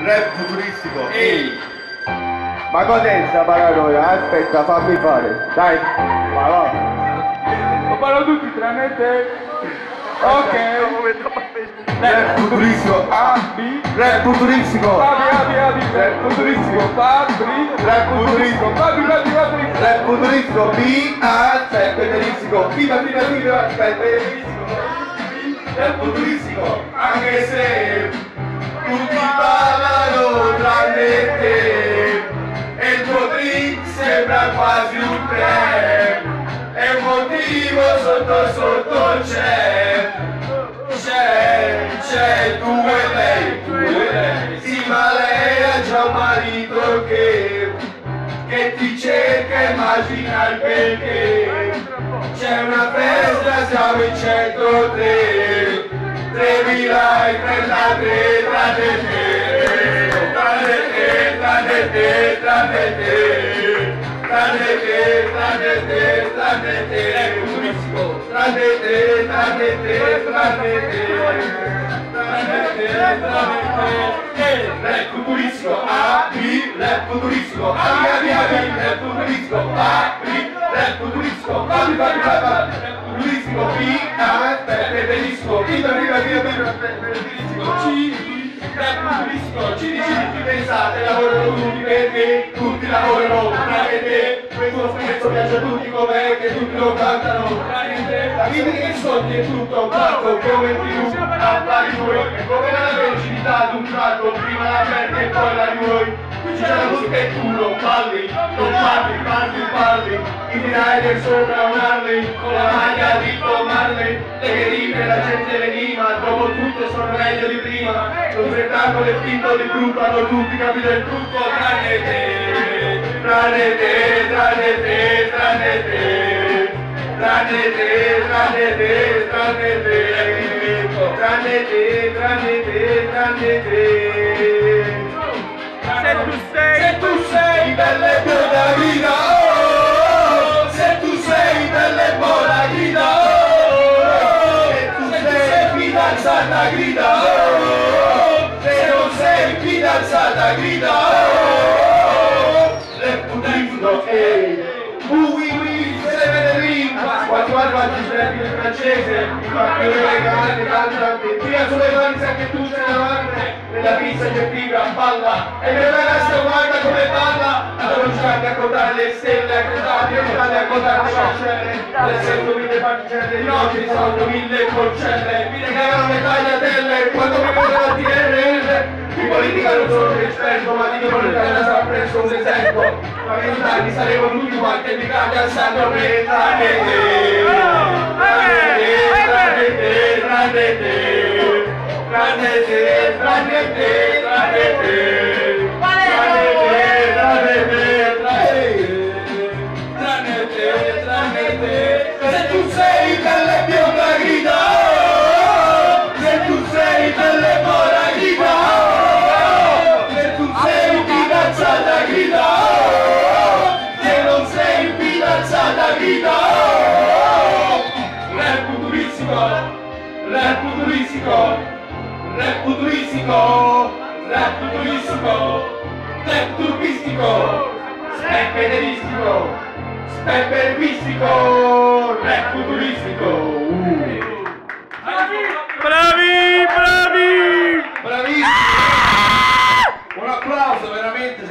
Rap futuristico. Ehi. Ma cos'è sta paranoia? Aspetta, fammi fare. Dai, ma va. Lo fanno tutti tranne te. Ok. Rap futuristico. A, B. Rap futuristico. A, B. Rap futuristico. Fabri. Rap futuristico. Fabri. Rap futuristico. B, A, federistico. Viva, federistico. Rap futuristico. Anche se tutti parlano tranne te e il tuo drink sembra quasi un tè, e un motivo sotto c'è tu e lei, sì, ma lei ha già un marito che ti cerca, immagina il perché. C'è una festa, siamo in 103, 3033 Rap futuristico, A, B, rap futuristico, A, B, rap futuristico, A, B, rap futuristico, A, B, rap futuristico, B, A, federistico, viva, federistico, C, rap futuristico, C, pensate, lavorano tutti perché tutti lavorano, tranne te, questo pezzo piace a tutti com'è che tutti lo cantano, tranne te, la vita che soldi è tutto un tratto, come il più, a pari noi, è come la velocità di un tratto, prima la perde e poi la noi, qui c'è la musica e tu non parli, i rider sopra un Harley, con la maglia di Bob Marley, le che rime la gente le rima, dopo tutto sono meglio di prima, lo spettacolo è finto di brutto, hanno tutti capito il trucco, tranne te, tranne te, tranne te, tranne te, tranne te, tranne te, tranne te, tranne te, tranne te, tranne te. Se tu sei bella e buona guida, oh, se tu sei bella e buona guida, oh, se tu sei fidanzata grida, oh, se non sei fidanzata grida, oh, le putino che se vede lì, quando guardi il francese, mi fa più elegante, cantante, tira sulle mani anche tu sei davanti, nella pizza c'è fibra, balla, e me la ragazza guarda come balla, allora cercate a contare le stelle, a contare le mascelle, le 100.000 particelle, gli occhi risolvono 1000 porcelle, mi regalano le tagliatelle, quando mi vedono la TRL, in politica non sono un esperto, ma di politica sarà preso un esempio, ma 20 anni saremo tutti quanti mi cambia il santo per tranne te, tranne te, tranne te, tranne te, tranne te, tranne te, tranne te, tranne te, se tu sei bella e bionda grida, se tu sei bella e buona grida, se tu sei fidanzata grida, se non sei fidanzata grida, rap futuristico, rap futuristico, rap futuristico, rap futuristico, rap turbistico, spepederistico, speperistico, rap futuristico. Bravi! Bravissimo! Un applauso veramente